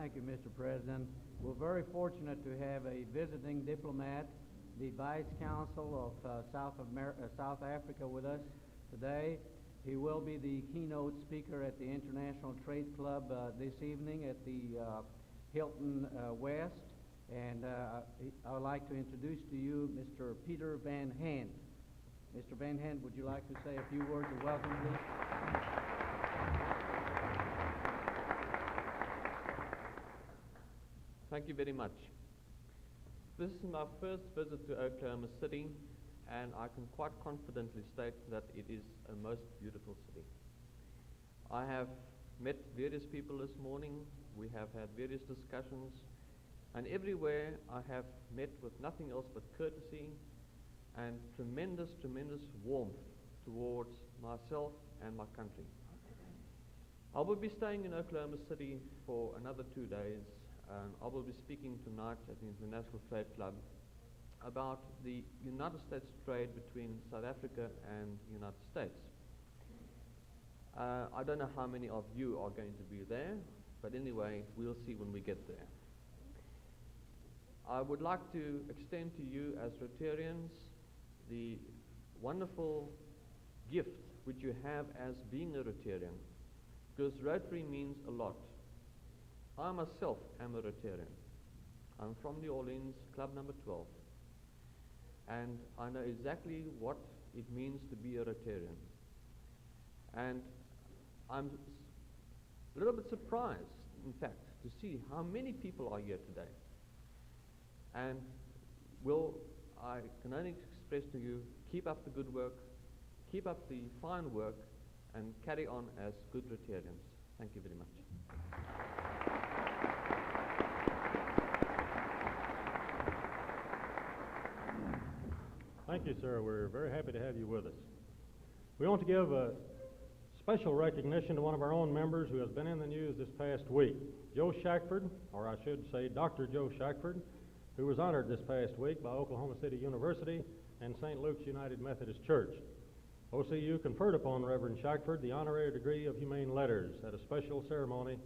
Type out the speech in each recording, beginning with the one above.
Thank you, Mr. President. We're very fortunate to have a visiting diplomat, the Vice Consul of South Africa with us today. He will be the keynote speaker at the International Trade Club this evening at the Hilton West. And I would like to introduce to you Mr. Peter Van Hand. Mr. Van Hand, would you like to say a few words of welcome, please? Thank you very much. This is my first visit to Oklahoma City, and I can quite confidently state that it is a most beautiful city. I have met various people this morning. We have had various discussions, and everywhere I have met with nothing else but courtesy and tremendous warmth towards myself and my country. I will be staying in Oklahoma City for another 2 days. I will be speaking tonight at the International Trade Club about the United States trade between South Africa and the United States. I don't know how many of you are going to be there, but anyway, we'll see when we get there. I would like to extend to you as Rotarians the wonderful gift which you have as being a Rotarian, because Rotary means a lot. I myself am a Rotarian. I'm from New Orleans, Club number 12. And I know exactly what it means to be a Rotarian. And I'm a little bit surprised, in fact, to see how many people are here today. And I can only express to you, keep up the good work, keep up the fine work, and carry on as good Rotarians. Thank you very much. Thank you, sir. We're very happy to have you with us. We want to give a special recognition to one of our own members who has been in the news this past week, Joe Shackford, or I should say Dr. Joe Shackford, who was honored this past week by Oklahoma City University and St. Luke's United Methodist Church. OCU conferred upon Reverend Shackford the honorary degree of Humane Letters at a special ceremony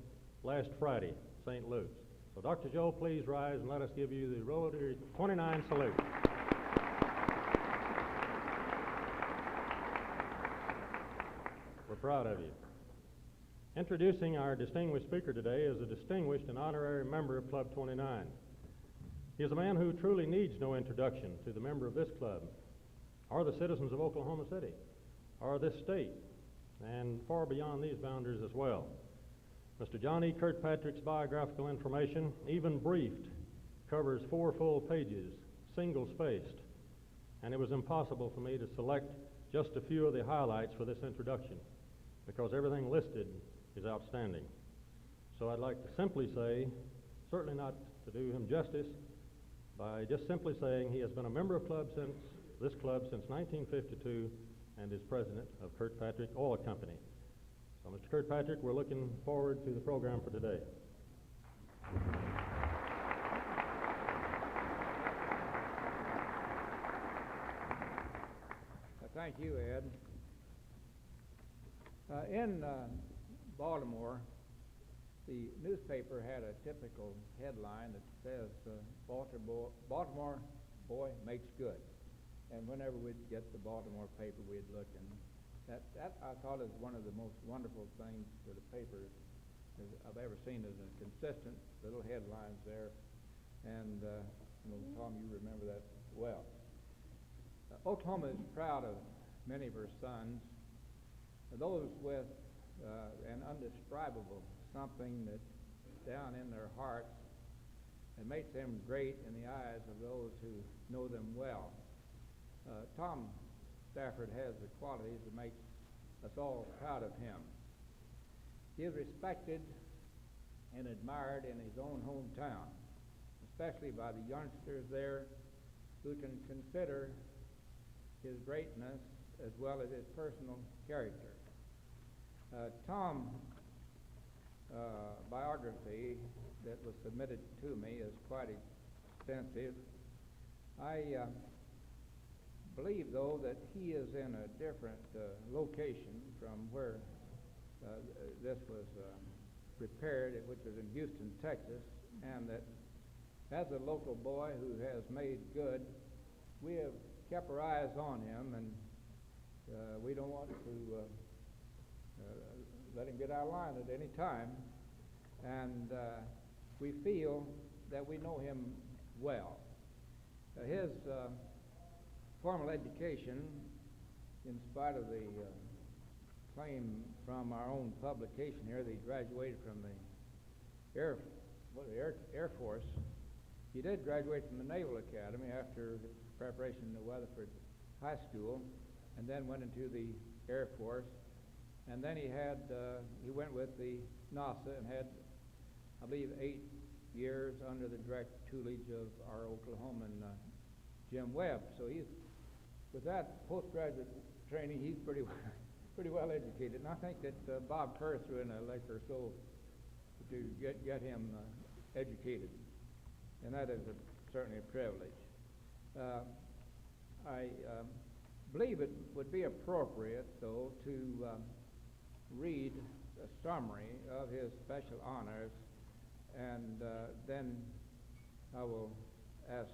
last Friday, St. Luke's. So Dr. Joe, please rise and let us give you the Rotary 29 salute. We're proud of you. Introducing our distinguished speaker today is a distinguished and honorary member of Club 29. He is a man who truly needs no introduction to the member of this club, or the citizens of Oklahoma City, or this state, and far beyond these boundaries as well. Mr. John E. Kirkpatrick's biographical information, even briefed, covers 4 full pages, single-spaced, and it was impossible for me to select just a few of the highlights for this introduction, because everything listed is outstanding. So I'd like to simply say, certainly not to do him justice, by just simply saying he has been a member of this club since 1952 and is president of Kirkpatrick Oil Company. So Mr. Kirkpatrick, we're looking forward to the program for today. Thank you, Ed. In Baltimore, the newspaper had a typical headline that says, Baltimore boy makes good. And whenever we'd get the Baltimore paper, we'd look, and that I thought is one of the most wonderful things to the paper I've ever seen, is a consistent little headlines there. And Tom, you remember that well. Oklahoma is proud of many of her sons, those with an undescribable something that down in their hearts and makes them great in the eyes of those who know them well. Tom Stafford has the qualities that make us all proud of him. He is respected and admired in his own hometown, especially by the youngsters there who can consider his greatness as well as his personal character. Tom's biography that was submitted to me is quite extensive. I believe, though, that he is in a different location from where this was repaired, which was in Houston, Texas, and that as a local boy who has made good, we have kept our eyes on him, and we don't want to let him get out of line at any time. And we feel that we know him well. His formal education, in spite of the claim from our own publication here that he graduated from the Air Force, he did graduate from the Naval Academy after his preparation in the Weatherford High School, and then went into the Air Force. And then he went with the NASA and had, I believe, 8 years under the direct tutelage of our Oklahoman Jim Webb. So with that postgraduate training, he's pretty well educated. And I think that Bob Kerr threw in a lick or so to get him educated, and that is certainly a privilege. I believe it would be appropriate, though, to read a summary of his special honors, and then I will ask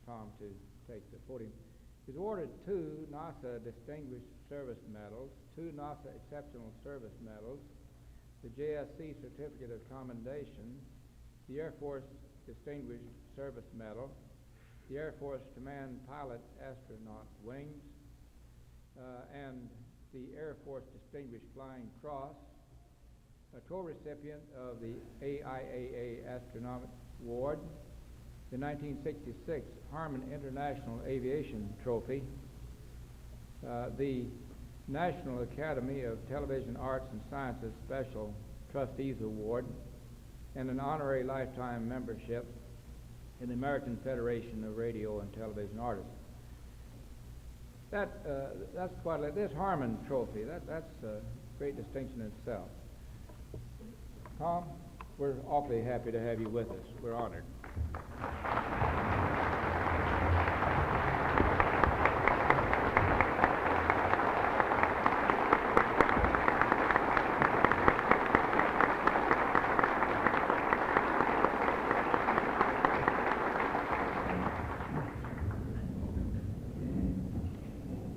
Tom to take the podium. He's awarded 2 NASA Distinguished Service Medals, 2 NASA Exceptional Service Medals, the JSC Certificate of Commendation, the Air Force Distinguished Service Medal, the Air Force Command Pilot Astronaut Wings, and the Air Force Distinguished Flying Cross, a co-recipient of the AIAA Astronaut Award, the 1966 Harmon International Aviation Trophy, the National Academy of Television Arts and Sciences Special Trustees Award, and an honorary lifetime membership in the American Federation of Radio and Television Artists. That's quite a this Harmon Trophy. That's a great distinction in itself. Tom, we're awfully happy to have you with us. We're honored.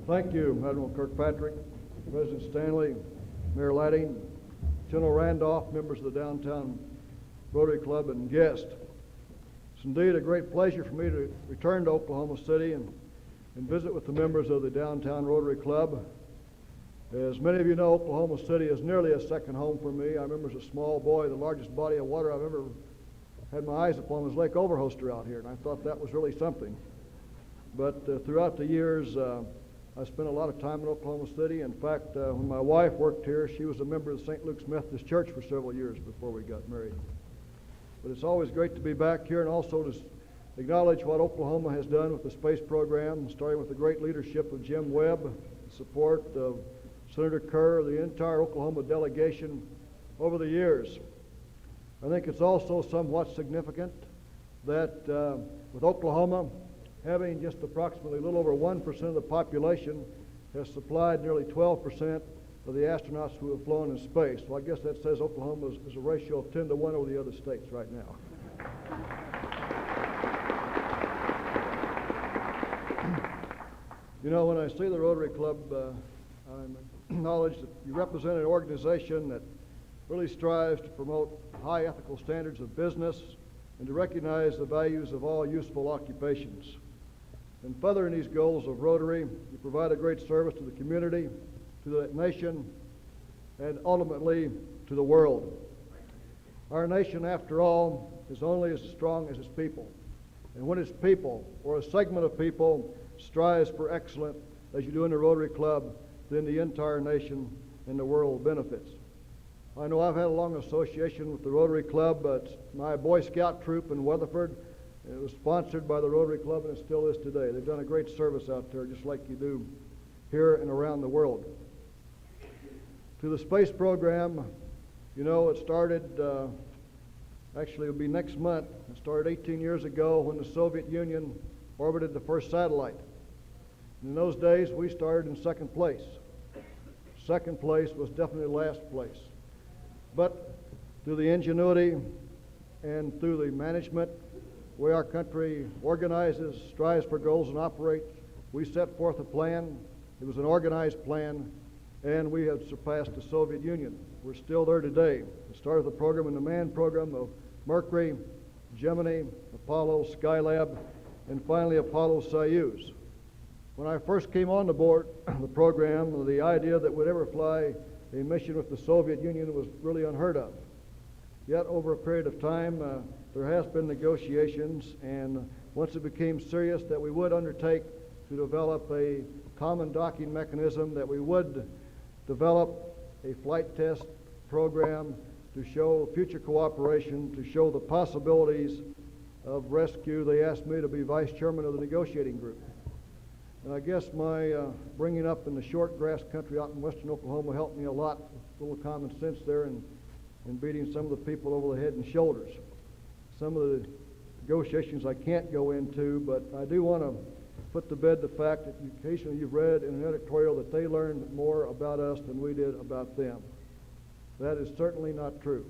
Thank you, Admiral Kirkpatrick, President Stanley, Mayor Ladding, General Randolph, members of the Downtown Rotary Club, and guests. It's indeed a great pleasure for me to return to Oklahoma City and visit with the members of the Downtown Rotary Club. As many of you know, Oklahoma City is nearly a second home for me. I remember as a small boy, the largest body of water I've ever had my eyes upon was Lake Overhoster out here, and I thought that was really something. But throughout the years, I spent a lot of time in Oklahoma City. In fact, when my wife worked here, she was a member of the St. Luke's Methodist Church for several years before we got married. But it's always great to be back here and also to acknowledge what Oklahoma has done with the space program, starting with the great leadership of Jim Webb, support of Senator Kerr, the entire Oklahoma delegation over the years. I think it's also somewhat significant that with Oklahoma having just approximately a little over 1% of the population, has supplied nearly 12% of the astronauts who have flown in space. So I guess that says Oklahoma is a ratio of 10 to 1 over the other states right now. You know, when I see the Rotary Club, I acknowledge that you represent an organization that really strives to promote high ethical standards of business and to recognize the values of all useful occupations. In furthering these goals of Rotary, you provide a great service to the community, to the nation, and ultimately to the world. Our nation, after all, is only as strong as its people. And when its people, or a segment of people, strives for excellence, as you do in the Rotary Club, then the entire nation and the world benefits. I know I've had a long association with the Rotary Club. It's my Boy Scout troop in Weatherford. It was sponsored by the Rotary Club, and it still is today. They've done a great service out there, just like you do here and around the world. To the space program, you know, it started, actually it'll be next month. It started 18 years ago when the Soviet Union orbited the first satellite. In those days, we started in second place. Second place was definitely last place. But through the ingenuity and through the management, the way our country organizes, strives for goals, and operates, we set forth a plan. It was an organized plan, and we have surpassed the Soviet Union. We're still there today. We started the program in the manned program of Mercury, Gemini, Apollo, Skylab, and finally Apollo-Soyuz. When I first came on the board, the program, the idea that we'd ever fly a mission with the Soviet Union was really unheard of. Yet over a period of time, there has been negotiations, and once it became serious that we would undertake to develop a common docking mechanism, that we would develop a flight test program to show future cooperation, to show the possibilities of rescue, they asked me to be vice chairman of the negotiating group. And I guess my bringing up in the short grass country out in western Oklahoma helped me a lot, a little common sense there, and beating some of the people over the head and shoulders. Some of the negotiations I can't go into, but I do want to put to bed the fact that occasionally you've read in an editorial that they learned more about us than we did about them. That is certainly not true.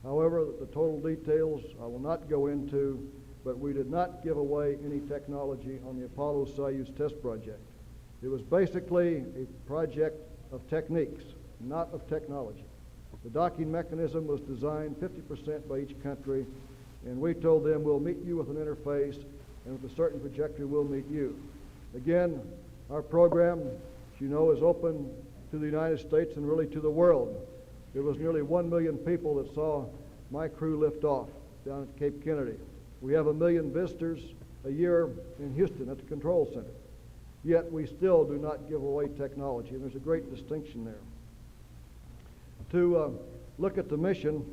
However, the total details I will not go into, but we did not give away any technology on the Apollo-Soyuz test project. It was basically a project of techniques, not of technology. The docking mechanism was designed 50% by each country, and we told them we'll meet you with an interface, and with a certain trajectory we'll meet you. Again, our program, as you know, is open to the United States and really to the world. There was nearly 1 million people that saw my crew lift off down at Cape Kennedy. We have 1 million visitors a year in Houston at the control center. Yet we still do not give away technology, and there's a great distinction there. To look at the mission,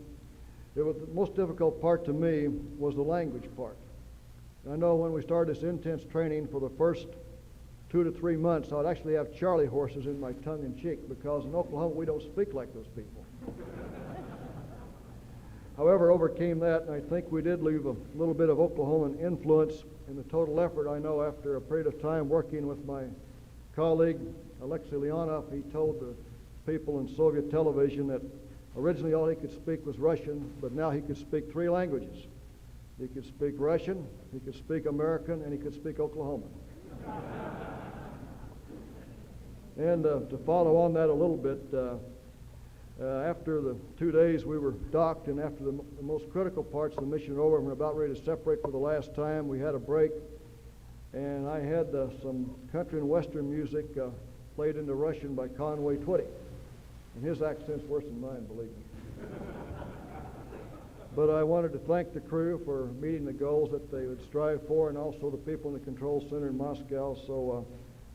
the most difficult part to me was the language part. I know when we started this intense training for the first 2 to 3 months, I would actually have Charlie horses in my tongue and cheek, because in Oklahoma we don't speak like those people. However, overcame that, and I think we did leave a little bit of Oklahoman influence in the total effort. I know after a period of time working with my colleague, Alexei Leonov, he told the people in Soviet television that originally all he could speak was Russian, but now he could speak 3 languages. He could speak Russian, he could speak American, and he could speak Oklahoman. And to follow on that a little bit, after the 2 days we were docked, and after the most critical parts of the mission were over and we were about ready to separate for the last time, we had a break, and I had some country and western music played into Russian by Conway Twitty. And his accent's worse than mine, believe me. But I wanted to thank the crew for meeting the goals that they would strive for, and also the people in the control center in Moscow. So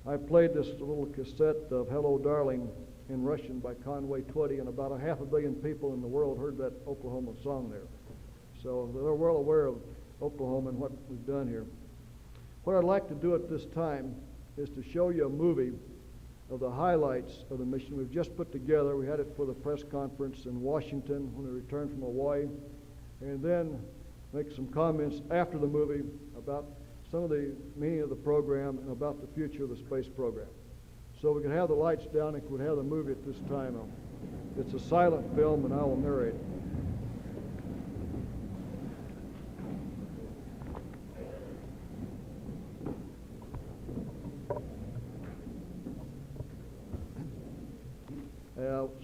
I played this little cassette of Hello Darling in Russian by Conway Twitty, and about 500 million people in the world heard that Oklahoma song there. So they're well aware of Oklahoma and what we've done here. What I'd like to do at this time is to show you a movie of the highlights of the mission we've just put together. We had it for the press conference in Washington when we returned from Hawaii, and then make some comments after the movie about some of the meaning of the program and about the future of the space program. So we can have the lights down and we can have the movie at this time. It's a silent film, and I will narrate.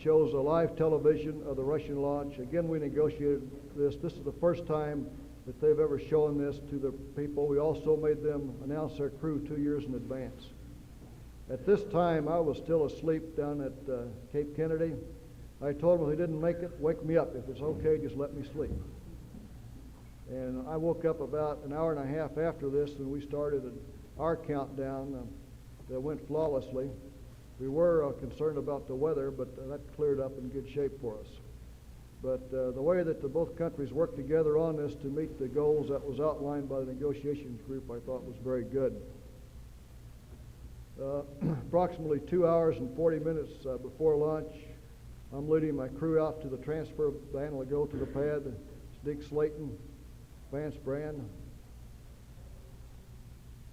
Shows a live television of the Russian launch. Again, we negotiated this. This is the first time that they've ever shown this to the people. We also made them announce their crew 2 years in advance. At this time, I was still asleep down at Cape Kennedy. I told them if they didn't make it, wake me up. If it's okay, just let me sleep. And I woke up about an hour and a half after this, and we started our countdown that went flawlessly. We were concerned about the weather, but that cleared up in good shape for us. But the way that both countries worked together on this to meet the goals that was outlined by the negotiations group, I thought was very good. Approximately 2 hours and 40 minutes before launch, I'm leading my crew out to the transfer van will go to the pad. It's Dick Slayton, Vance Brand.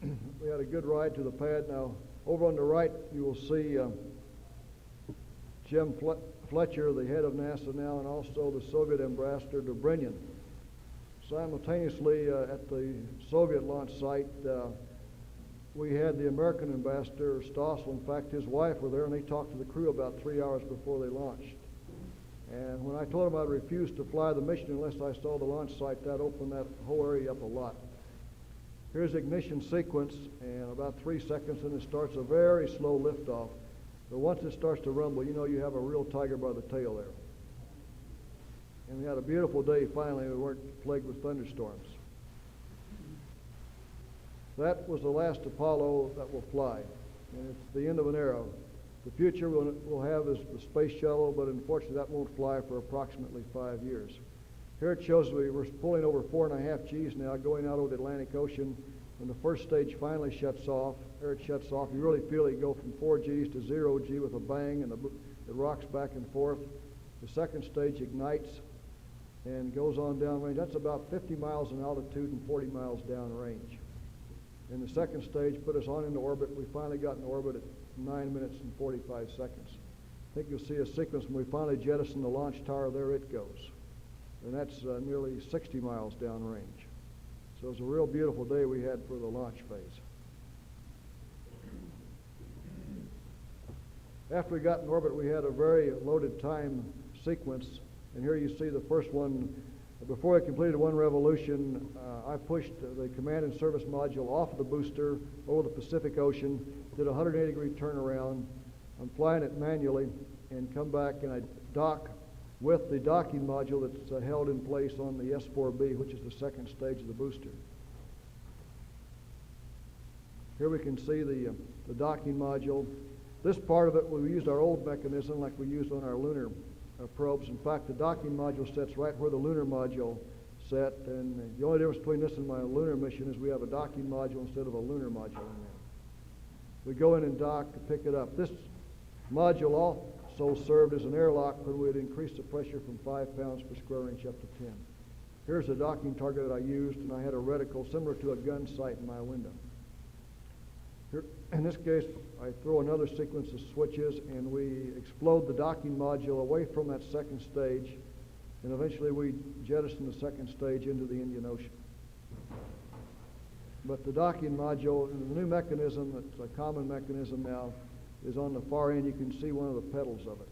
We had a good ride to the pad. Now, over on the right, you will see Jim Fletcher, the head of NASA now, and also the Soviet ambassador Dobrynin. Simultaneously, at the Soviet launch site, we had the American ambassador, Stossel. In fact, his wife were there, and they talked to the crew about 3 hours before they launched. And when I told them I'd refuse to fly the mission unless I saw the launch site, that opened that whole area up a lot. Here's ignition sequence, and about 3 seconds, and it starts a very slow liftoff. But once it starts to rumble, you know you have a real tiger by the tail there. And we had a beautiful day finally. We weren't plagued with thunderstorms. That was the last Apollo that will fly, and it's the end of an era. The future we'll have is the space shuttle, but unfortunately that won't fly for approximately 5 years. Here it shows we're pulling over 4.5 Gs now, going out over the Atlantic Ocean. When the first stage finally shuts off, there it shuts off, you really feel it go from 4 Gs to 0 G with a bang, and it rocks back and forth. The second stage ignites and goes on downrange. That's about 50 miles in altitude and 40 miles downrange. And the second stage put us on into orbit. We finally got in orbit at 9 minutes and 45 seconds. I think you'll see a sequence when we finally jettison the launch tower, there it goes. And that's nearly 60 miles downrange. So it was a real beautiful day we had for the launch phase. After we got in orbit, we had a very loaded time sequence. And here you see the first one. Before I completed one revolution, I pushed the command and service module off of the booster over the Pacific Ocean, did a 180-degree turnaround. I'm flying it manually and come back and I dock with the docking module that's held in place on the S-4B, which is the second stage of the booster. Here we can see the docking module. This part of it, we used our old mechanism like we used on our lunar probes. In fact, the docking module sets right where the lunar module set, and the only difference between this and my lunar mission is we have a docking module instead of a lunar module in there. We go in and dock to pick it up. This module also served as an airlock when we had increased the pressure from 5 pounds per square inch up to 10. Here's the docking target that I used, and I had a reticle similar to a gun sight in my window. Here, in this case, I throw another sequence of switches, and we explode the docking module away from that second stage, and eventually we jettison the second stage into the Indian Ocean. But the docking module, and the new mechanism, that's a common mechanism now, is on the far end. You can see one of the pedals of it.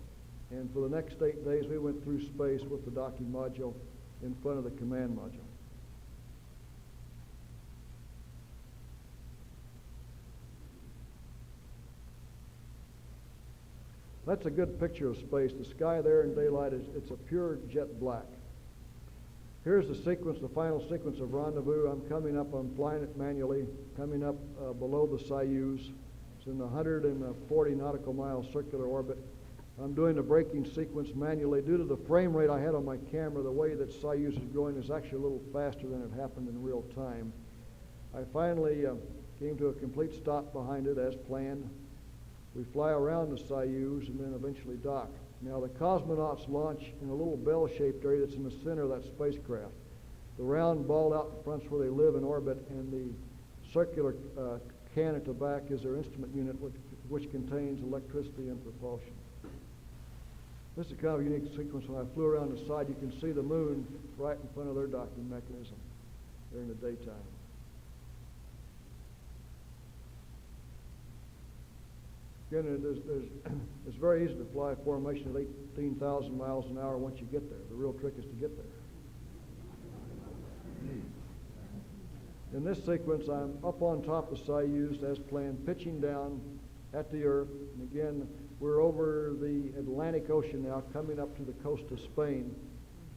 And for the next 8 days, we went through space with the docking module in front of the command module. That's a good picture of space. The sky there in daylight, it's a pure jet black. Here's the sequence, the final sequence of rendezvous. I'm coming up, I'm flying it manually, coming up below the Soyuz. It's in the 140 nautical mile circular orbit. I'm doing the braking sequence manually. Due to the frame rate I had on my camera, the way that Soyuz is going is actually a little faster than it happened in real time. I finally came to a complete stop behind it as planned. We fly around the Soyuz and then eventually dock. Now the cosmonauts launch in a little bell-shaped area that's in the center of that spacecraft. The round ball out in front's where they live in orbit, and the circular can at the back is their instrument unit, which contains electricity and propulsion. This is kind of a unique sequence. When I flew around the side, you can see the moon right in front of their docking mechanism during the daytime. Again, it's very easy to fly a formation at 18,000 miles an hour once you get there. The real trick is to get there. In this sequence, I'm up on top of Soyuz as planned, pitching down at the Earth. And again, we're over the Atlantic Ocean now, coming up to the coast of Spain.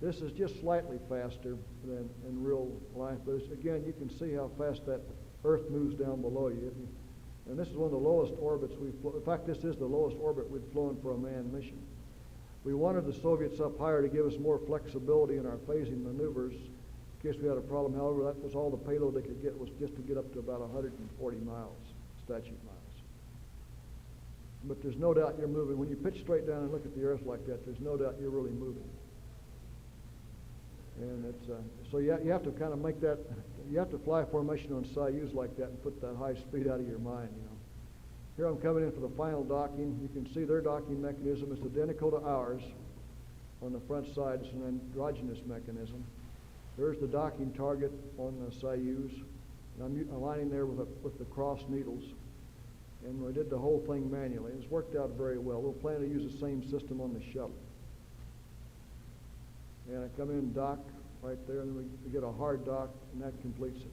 This is just slightly faster than in real life, but again, you can see how fast that Earth moves down below you. And this is one of the lowest orbits we've flown. In fact, this is the lowest orbit we've flown for a manned mission. We wanted the Soviets up higher to give us more flexibility in our phasing maneuvers in case we had a problem. However, that was all the payload they could get, was just to get up to about 140 miles, statute miles. But there's no doubt you're moving. When you pitch straight down and look at the Earth like that, there's no doubt you're really moving. And it's so you have to kind of make that. You have to fly a formation on Soyuz like that and put that high speed out of your mind, you know. Here I'm coming in for the final docking. You can see their docking mechanism is identical to ours. On the front side, it's an androgynous mechanism. There's the docking target on the Soyuz. And I'm aligning there with the cross needles. And we did the whole thing manually. It's worked out very well. We'll plan to use the same system on the shuttle. And I come in and dock right there, and then we get a hard dock, and that completes it.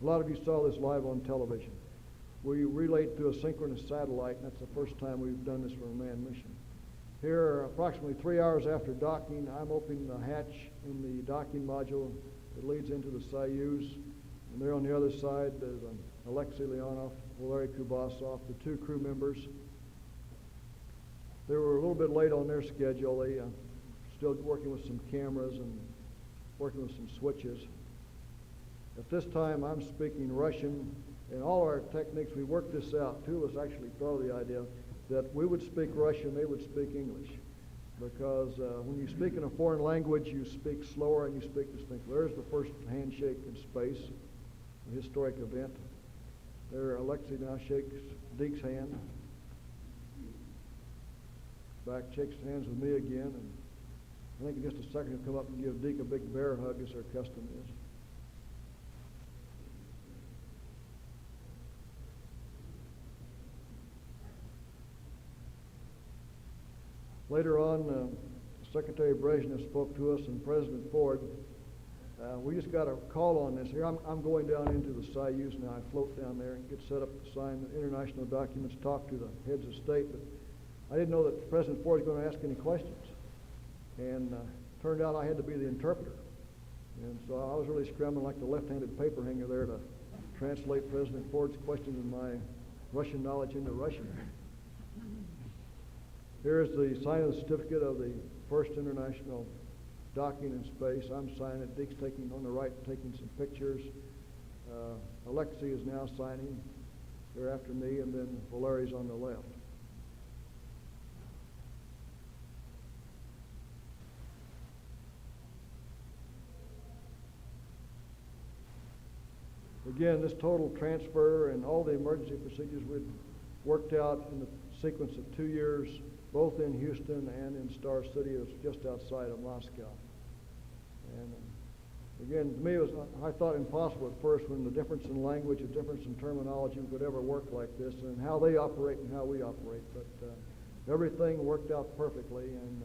A lot of you saw this live on television. We relayed through a synchronous satellite, and that's the first time we've done this for a manned mission. Here, approximately 3 hours after docking, I'm opening the hatch in the docking module that leads into the Soyuz. And there on the other side, there's Alexei Leonov, Valery Kubasov, the two crew members. They were a little bit late on their schedule. They still working with some cameras and working with some switches. At this time, I'm speaking Russian, and all our techniques, we worked this out. Two of us actually thought of the idea that we would speak Russian, they would speak English. Because when you speak in a foreign language, you speak slower and you speak distinctly. There's the first handshake in space, a historic event. There, Alexei now shakes Deke's hand. Back shakes hands with me again, and I think in just a second he'll come up and give Deke a big bear hug, as their custom is. Later on, Secretary Brezhnev spoke to us, and President Ford. We just got a call on this. Here I'm going down into the Soyuz now. I float down there and get set up to sign the international documents, talk to the heads of state. But I didn't know that President Ford was going to ask any questions. And turned out I had to be the interpreter. And so I was really scrambling like the left-handed paper hanger there to translate President Ford's questions and my Russian knowledge into Russian. Here's the sign of the certificate of the first international docking in space. I'm signing it. Deke's taking on the right, taking some pictures. Alexei is now signing there after me, and then Valery's on the left. Again, this total transfer and all the emergency procedures we'd worked out in the sequence of 2 years, both in Houston and in Star City. It was just outside of Moscow. And again, to me, I thought impossible at first when the difference in language, the difference in terminology could ever work like this, and how they operate and how we operate. But everything worked out perfectly, and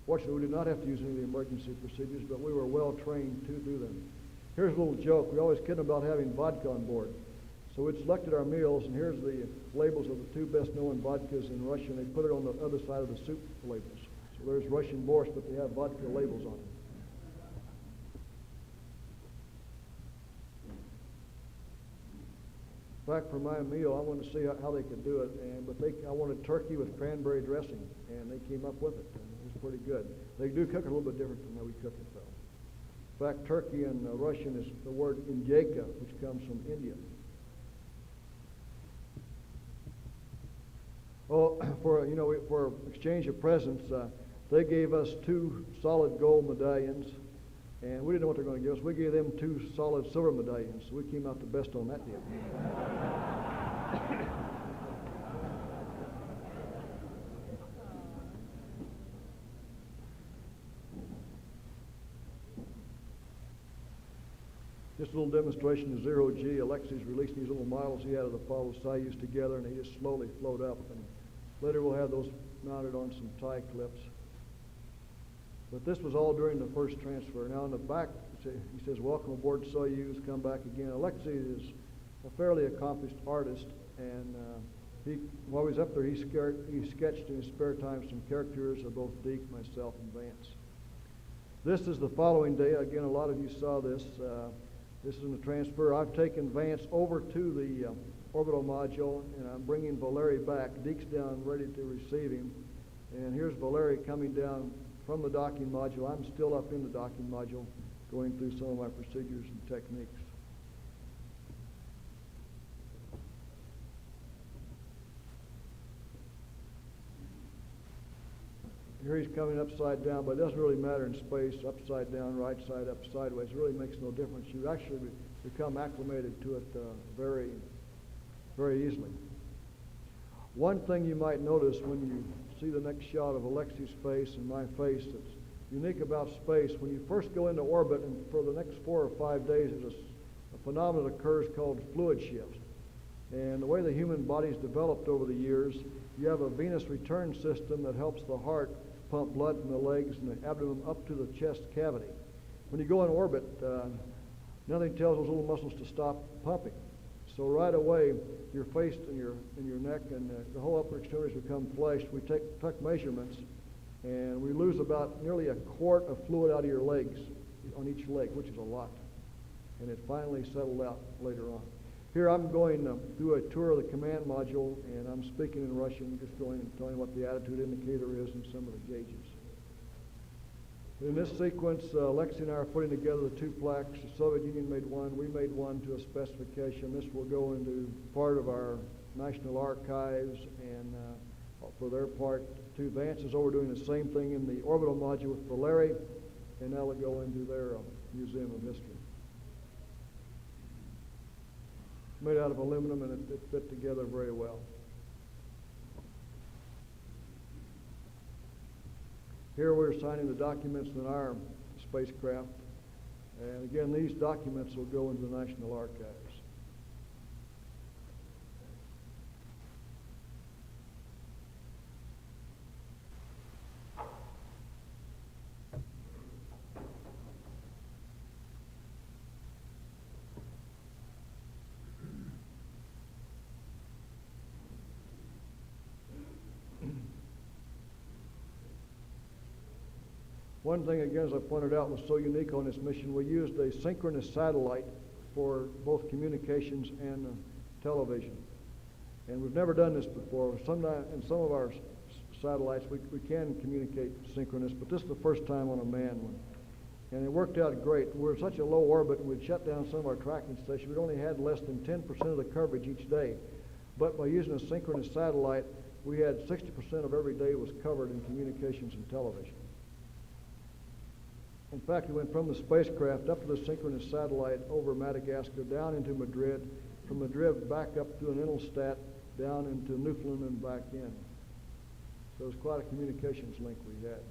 fortunately, we did not have to use any of the emergency procedures, but we were well trained to do them. Here's a little joke. We always kid about having vodka on board. So we'd selected our meals, and here's the labels of the two best-known vodkas in Russia, and they put it on the other side of the soup labels. So there's Russian borscht, but they have vodka labels on it. Back for my meal, I wanted to see how they could do it, I wanted turkey with cranberry dressing, and they came up with it, and it was pretty good. They do cook it a little bit different from how we cook it, though. In fact, turkey in Russian is the word indeyka, which comes from India. Well, for exchange of presents, they gave us 2 solid gold medallions, and we didn't know what they were going to give us. We gave them 2 solid silver medallions, so we came out the best on that deal. Just a little demonstration of zero G. Alexei's releasing these little models he had of the Apollo Soyuz together, and they just slowly float up. And later we'll have those mounted on some tie clips. But this was all during the first transfer. Now in the back, he says, "Welcome aboard Soyuz, come back again." Alexei is a fairly accomplished artist, and while he was up there, he sketched in his spare time some caricatures of both Deke, myself, and Vance. This is the following day. Again, a lot of you saw this. This is in the transfer. I've taken Vance over to the orbital module, and I'm bringing Valery back. Deke's down ready to receive him. And here's Valery coming down from the docking module. I'm still up in the docking module going through some of my procedures and techniques. Here he's coming upside down, but it doesn't really matter in space, upside down, right side up, sideways. It really makes no difference. You actually become acclimated to it very, very easily. One thing you might notice when you see the next shot of Alexi's face and my face that's unique about space, when you first go into orbit and for the next 4 or 5 days, there's a phenomenon occurs called fluid shift. And the way the human body's developed over the years, you have a venous return system that helps the heart pump blood from the legs and the abdomen up to the chest cavity. When you go in orbit, nothing tells those little muscles to stop pumping. So right away, your face and your neck and the whole upper extremities become fleshed. We took measurements, and we lose about nearly a quart of fluid out of your legs, on each leg, which is a lot. And it finally settled out later on. Here I'm going through a tour of the command module, and I'm speaking in Russian, just going and telling what the attitude indicator is and some of the gauges. In this sequence, Lexi and I are putting together the two plaques. The Soviet Union made one. We made one to a specification. This will go into part of our National Archives, and for their part, to Vance is over doing the same thing in the orbital module with Valeri, and that will go into their Museum of History. Made out of aluminum, and it fit together very well. Here we're signing the documents in our spacecraft, and again, these documents will go into the National Archives. One thing, again, as I pointed out, was so unique on this mission, we used a synchronous satellite for both communications and television. And we've never done this before. Sometimes in some of our satellites, we can communicate synchronous, but this is the first time on a manned one. And it worked out great. We're at such a low orbit, and we'd shut down some of our tracking stations. We'd only had less than 10% of the coverage each day. But by using a synchronous satellite, we had 60% of every day was covered in communications and television. In fact, we went from the spacecraft up to the synchronous satellite over Madagascar, down into Madrid, from Madrid back up to an Intelstat, down into Newfoundland and back in. So it was quite a communications link we had.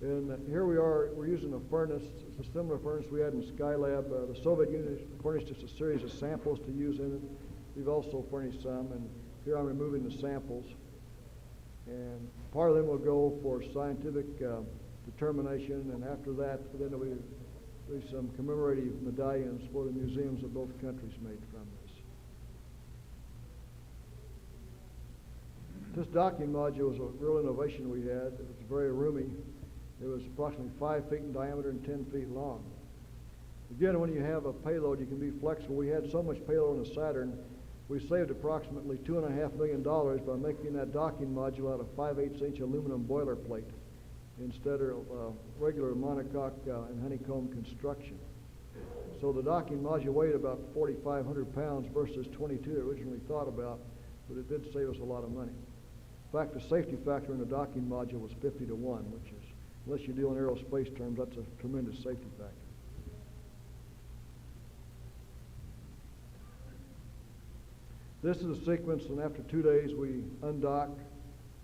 And here we are, we're using a furnace. It's a similar furnace we had in Skylab. The Soviet Union furnished us a series of samples to use in it. We've also furnished some, and here I'm removing the samples. And part of them will go for scientific determination, and after that, then there'll be some commemorative medallions for the museums of both countries made from this. This docking module was a real innovation we had. It was very roomy. It was approximately 5 feet in diameter and 10 feet long. Again, when you have a payload, you can be flexible. We had so much payload on the Saturn, we saved approximately $2.5 million by making that docking module out of 5/8-inch aluminum boilerplate instead of regular monocoque and honeycomb construction. So the docking module weighed about 4,500 pounds versus 22 originally thought about, but it did save us a lot of money. In fact, the safety factor in the docking module was 50 to 1, which is, unless you deal in aerospace terms, that's a tremendous safety factor. This is a sequence, and after 2 days we undock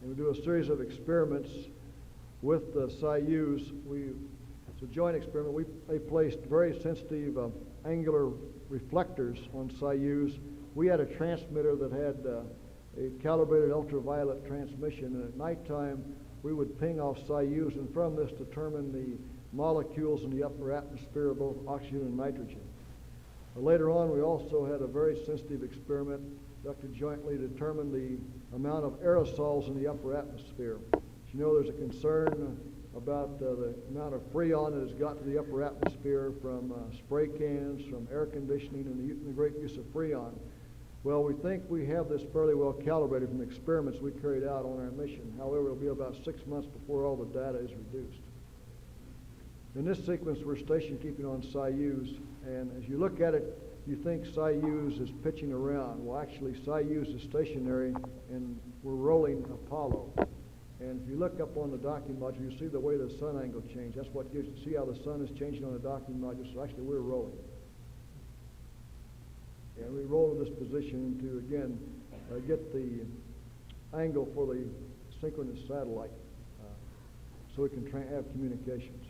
and we do a series of experiments with the Soyuz. It's a joint experiment. They placed very sensitive angular reflectors on Soyuz. We had a transmitter that had a calibrated ultraviolet transmission, and at nighttime we would ping off Soyuz, and from this determine the molecules in the upper atmosphere of both oxygen and nitrogen. Later on, we also had a very sensitive experiment conducted jointly to determine the amount of aerosols in the upper atmosphere. As you know, there's a concern about the amount of freon that has got to the upper atmosphere from spray cans, from air conditioning, and the great use of freon. Well, we think we have this fairly well calibrated from the experiments we carried out on our mission. However, it'll be about 6 months before all the data is reduced. In this sequence, we're station keeping on Soyuz, and as you look at it, you think Soyuz is pitching around. Well, actually, Soyuz is stationary, and we're rolling Apollo. And if you look up on the docking module, you see the way the sun angle changed. That's what gives you see how the sun is changing on the docking module. So actually, we're rolling. And we roll to this position to, again, get the angle for the synchronous satellite so we can have communications.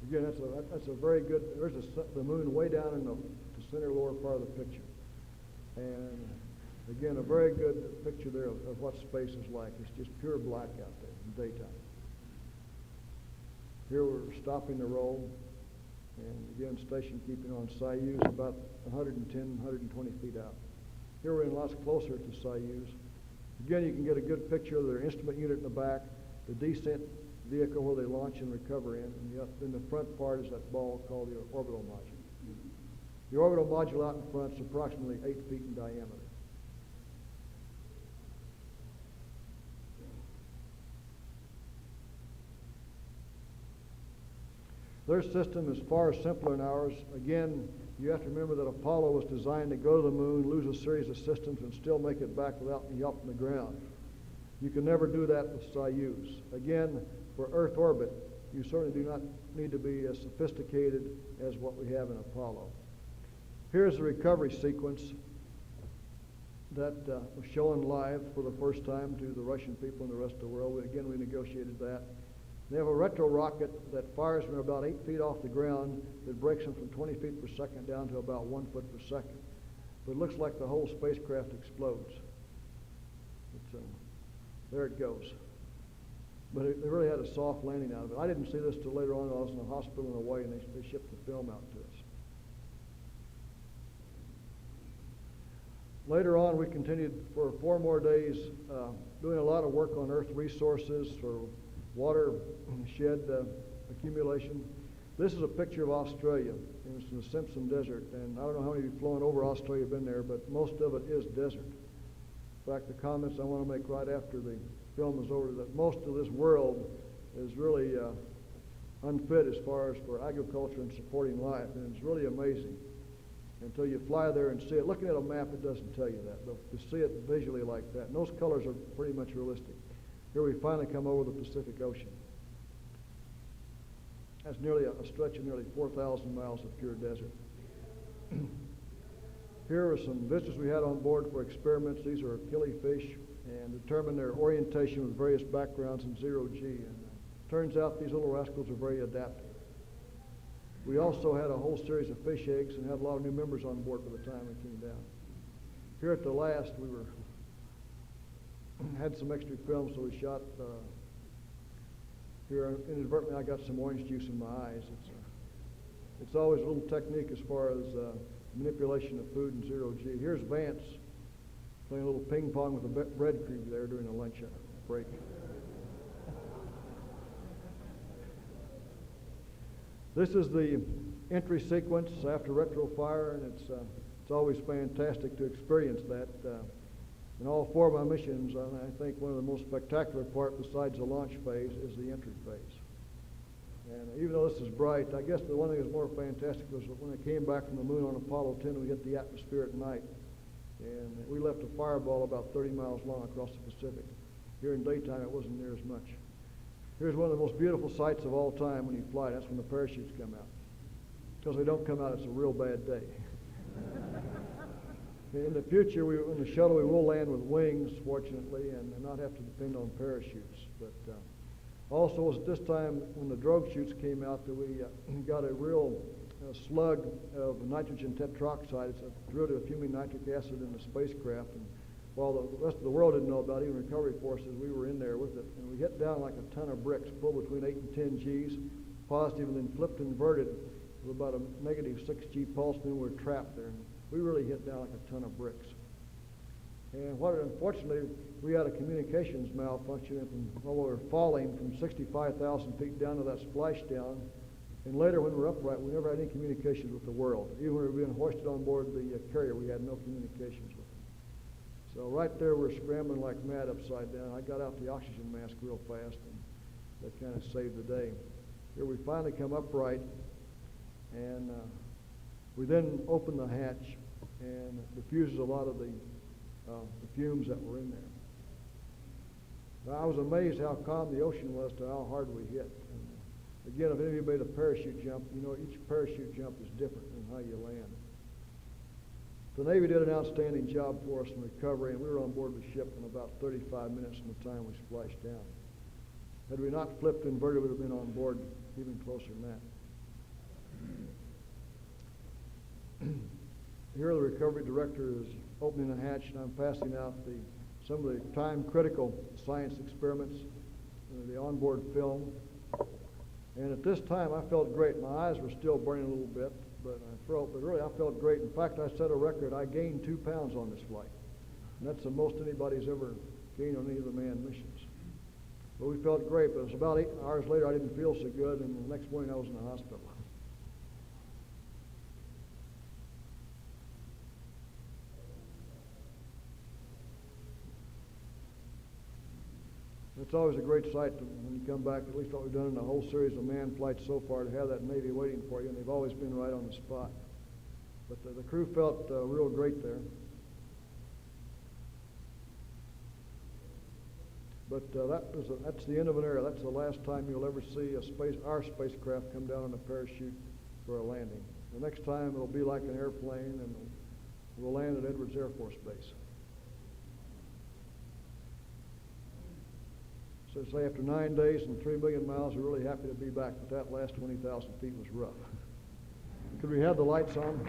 Again, that's a very good, there's the moon way down in the center lower part of the picture. And again, a very good picture there of what space is like. It's just pure black out there in daytime. Here we're stopping the roll, and again, station keeping on Soyuz about 110, 120 feet out. Here we're in lots closer to Soyuz. Again, you can get a good picture of their instrument unit in the back, the descent vehicle where they launch and recover in, and then the front part is that ball called the orbital module. The orbital module out in front is approximately 8 feet in diameter. Their system is far simpler than ours. Again, you have to remember that Apollo was designed to go to the moon, lose a series of systems, and still make it back without any help from the ground. You can never do that with Soyuz. Again, for Earth orbit, you certainly do not need to be as sophisticated as what we have in Apollo. Here's the recovery sequence that was shown live for the first time to the Russian people and the rest of the world. Again, we negotiated that. They have a retro rocket that fires from about 8 feet off the ground that breaks them from 20 feet per second down to about 1 foot per second. But it looks like the whole spacecraft explodes. There it goes. But they really had a soft landing out of it. I didn't see this till later on. I was in the hospital in Hawaii, and they shipped the film out to us. Later on, we continued for 4 more days doing a lot of work on Earth resources for water shed accumulation. This is a picture of Australia. It's in the Simpson Desert, and I don't know how many of you flown over Australia have been there, but most of it is desert. In fact, the comments I want to make right after the film is over that most of this world is really unfit as far as for agriculture and supporting life, and it's really amazing until you fly there and see it. Looking at a map, it doesn't tell you that, but to see it visually like that, and those colors are pretty much realistic. Here we finally come over the Pacific Ocean. That's nearly a stretch of nearly 4,000 miles of pure desert. Here are some visitors we had on board for experiments. These are killifish, and determine their orientation with various backgrounds in zero G. And turns out these little rascals are very adaptive. We also had a whole series of fish eggs and had a lot of new members on board by the time we came down. Here at the last, we had some extra film, so we shot here. Inadvertently, I got some orange juice in my eyes. It's always a little technique as far as manipulation of food in zero G. Here's Vance playing a little ping pong with a bread cube there during a lunch break. This is the entry sequence after retro fire, and it's always fantastic to experience that. In all 4 of my missions, I think one of the most spectacular part besides the launch phase is the entry phase. And even though this is bright, I guess the one thing that's more fantastic was when I came back from the moon on Apollo 10, we hit the atmosphere at night. And we left a fireball about 30 miles long across the Pacific. Here in daytime, it wasn't near as much. Here's one of the most beautiful sights of all time when you fly. That's when the parachutes come out. Because they don't come out, it's a real bad day. In the future, in the shuttle, we will land with wings, fortunately, and not have to depend on parachutes. But also, it was at this time when the drogue chutes came out that we got a real slug of nitrogen tetroxide. It's a derivative of fuming nitric acid in the spacecraft. And while the rest of the world didn't know about it, even recovery forces, we were in there with it. And we hit down like a ton of bricks, pulled between 8 and 10 Gs, positive, and then flipped inverted with about a negative 6 G pulse, and then we were trapped there. We really hit down like a ton of bricks. And unfortunately, we had a communications malfunction while we were falling from 65,000 feet down to that splashdown. And later, when we were upright, we never had any communications with the world. Even when we were being hoisted on board the carrier, we had no communications with them. So right there, we're scrambling like mad upside down. I got out the oxygen mask real fast, and that kind of saved the day. Here we finally come upright, and we then open the hatch and diffuses a lot of the fumes that were in there. Now, I was amazed how calm the ocean was to how hard we hit. And again, if any of you made a parachute jump, you know each parachute jump is different in how you land. The Navy did an outstanding job for us in recovery, and we were on board the ship in about 35 minutes from the time we splashed down. Had we not flipped inverted, we would have been on board even closer than that. Here the recovery director is opening the hatch, and I'm passing out some of the time-critical science experiments, the onboard film. And at this time, I felt great. My eyes were still burning a little bit, but really I felt great. In fact, I set a record. I gained 2 pounds on this flight. And that's the most anybody's ever gained on any of the manned missions. But we felt great, but it was about 8 hours later I didn't feel so good, and the next morning I was in the hospital. It's always a great sight when you come back, at least what we've done in the whole series of manned flights so far, to have that Navy waiting for you, and they've always been right on the spot. But the crew felt real great there. But that's the end of an era. That's the last time you'll ever see our spacecraft come down on a parachute for a landing. The next time it'll be like an airplane, and we'll land at Edwards Air Force Base. So say after 9 days and 3 million miles, we're really happy to be back, but that last 20,000 feet was rough. Could we have the lights on?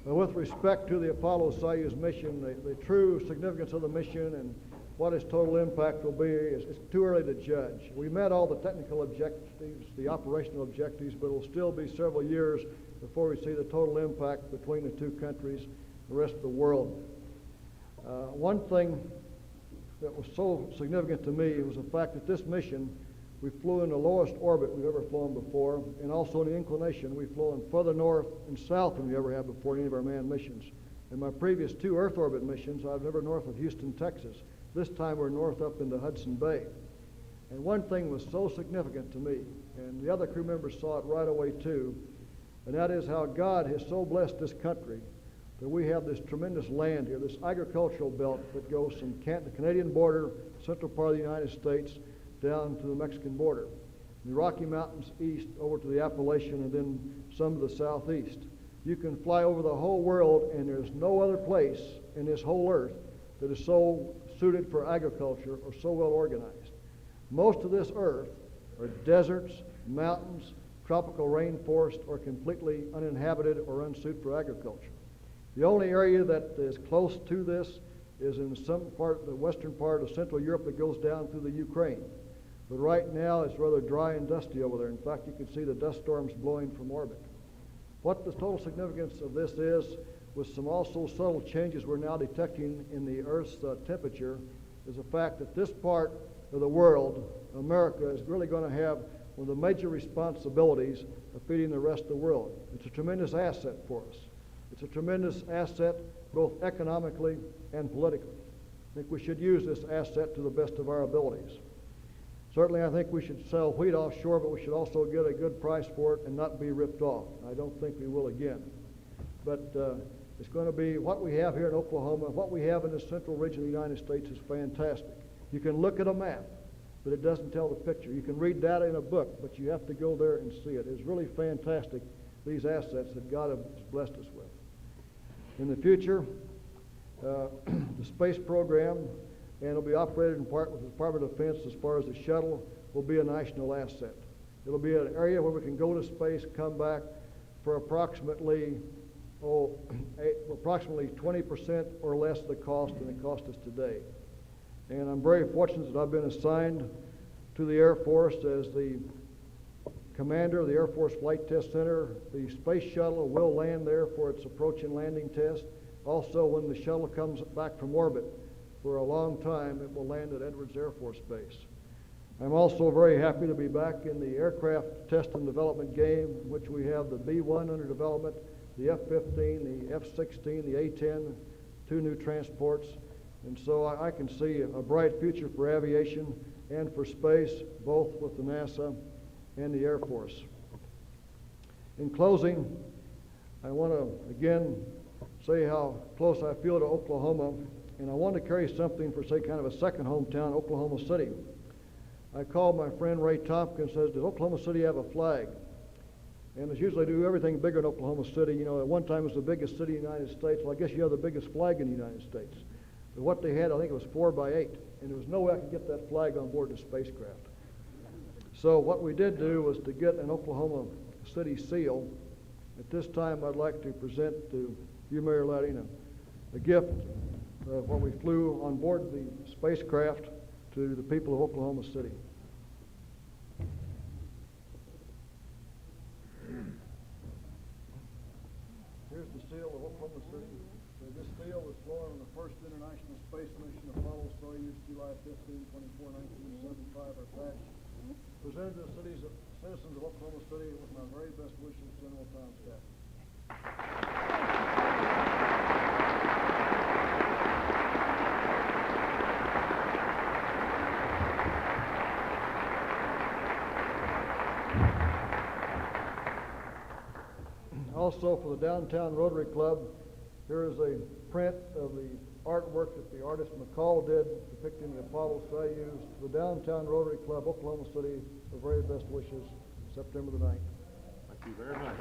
With respect to the Apollo-Soyuz mission, the true significance of the mission and what its total impact will be is too early to judge. We met all the technical objectives, the operational objectives, but it will still be several years before we see the total impact between the two countries and the rest of the world. One thing that was so significant to me was the fact that this mission, we flew in the lowest orbit we've ever flown before, and also in the inclination, we've flown further north and south than we ever have before in any of our manned missions. In my previous 2 Earth orbit missions, I've never north of Houston, Texas. This time we're north up into Hudson Bay. And one thing was so significant to me, and the other crew members saw it right away too, and that is how God has so blessed this country that we have this tremendous land here, this agricultural belt that goes from the Canadian border, central part of the United States, down to the Mexican border. The Rocky Mountains east over to the Appalachian, and then some of the southeast. You can fly over the whole world, and there's no other place in this whole earth that is so suited for agriculture or so well organized. Most of this earth are deserts, mountains, tropical rainforest, or completely uninhabited or unsuited for agriculture. The only area that is close to this is in some part, the western part of Central Europe that goes down through the Ukraine. But right now it's rather dry and dusty over there. In fact, you can see the dust storms blowing from orbit. What the total significance of this is, with some also subtle changes we're now detecting in the Earth's temperature, is the fact that this part of the world, America, is really going to have one of the major responsibilities of feeding the rest of the world. It's a tremendous asset for us. It's a tremendous asset both economically and politically. I think we should use this asset to the best of our abilities. Certainly, I think we should sell wheat offshore, but we should also get a good price for it and not be ripped off. I don't think we will again. But it's going to be what we have here in Oklahoma, what we have in the central region of the United States is fantastic. You can look at a map, but it doesn't tell the picture. You can read data in a book, but you have to go there and see it. It's really fantastic, these assets that God has blessed us with. In the future, the space program, and it'll be operated in part with the Department of Defense as far as the shuttle, will be a national asset. It'll be an area where we can go to space, come back for approximately 20% or less the cost than it cost us today. And I'm very fortunate that I've been assigned to the Air Force as the commander of the Air Force Flight Test Center. The space shuttle will land there for its approach and landing test. Also, when the shuttle comes back from orbit, for a long time, it will land at Edwards Air Force Base. I'm also very happy to be back in the aircraft test and development game, in which we have the B-1 under development, the F-15, the F-16, the A-10, 2 new transports. And so I can see a bright future for aviation and for space, both with the NASA and the Air Force. In closing, I want to again say how close I feel to Oklahoma and I wanted to carry something for, say, kind of a second hometown, Oklahoma City. I called my friend Ray Tompkins and says, does Oklahoma City have a flag? And as usually do everything bigger in Oklahoma City, you know, at one time it was the biggest city in the United States. Well, I guess you have the biggest flag in the United States. But what they had, I think it was 4x8, and there was no way I could get that flag on board the spacecraft. So what we did do was to get an Oklahoma City seal. At this time, I'd like to present to you, Mayor Ladding, a gift of what we flew on board the spacecraft to the people of Oklahoma City. Here's the seal of Oklahoma City. This seal was flown on the first International Space Mission, Apollo Soyuz, July 15, 24, 1975, attached. Presented to the citizens of Oklahoma City with my very best wishes, General Tom Stafford. Also, for the Downtown Rotary Club, here is a print of the artwork that the artist McCall did depicting the Apollo Soyuz. To the Downtown Rotary Club, Oklahoma City, the very best wishes, September the 9th. Thank you very much.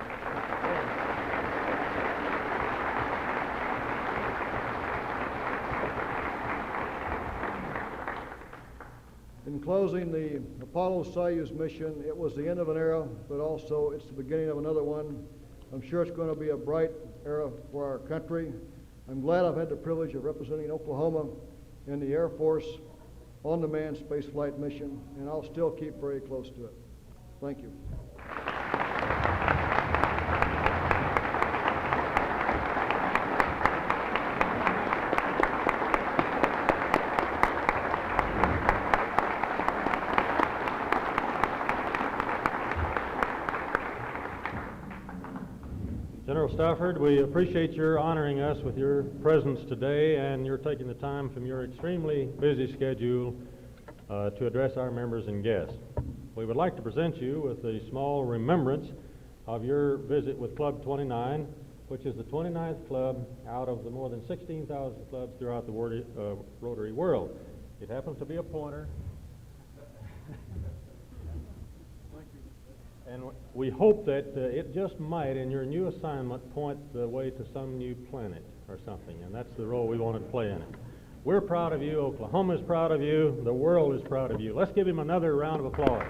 In closing, the Apollo Soyuz mission, it was the end of an era, but also it's the beginning of another one. I'm sure it's going to be a bright era for our country. I'm glad I've had the privilege of representing Oklahoma in the Air Force on the manned space flight mission, and I'll still keep very close to it. Thank you. General Stafford, we appreciate your honoring us with your presence today, and you're taking the time from your extremely busy schedule to address our members and guests. We would like to present you with a small remembrance of your visit with Club 29, which is the 29th club out of the more than 16,000 clubs throughout the Rotary world. It happens to be a pointer. And we hope that it just might, in your new assignment, point the way to some new planet or something, and that's the role we want to play in it. We're proud of you. Oklahoma's proud of you. The world is proud of you. Let's give him another round of applause.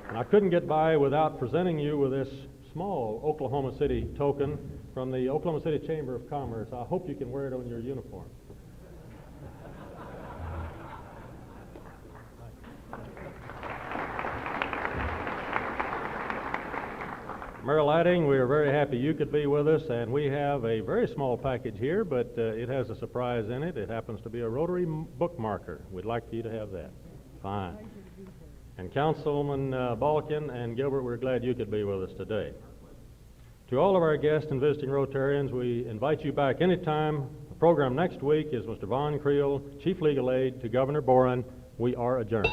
And I couldn't get by without presenting you with this small Oklahoma City token from the Oklahoma City Chamber of Commerce. I hope you can wear it on your uniform. Mayor Lighting, we are very happy you could be with us, and we have a very small package here, but it has a surprise in it. It happens to be a Rotary bookmarker. We'd like for you to have that. Fine. And Councilman Balkin and Gilbert, we're glad you could be with us today. To all of our guests and visiting Rotarians, we invite you back anytime. The program next week is Mr. Von Creel, Chief Legal Aid to Governor Boren. We are adjourned.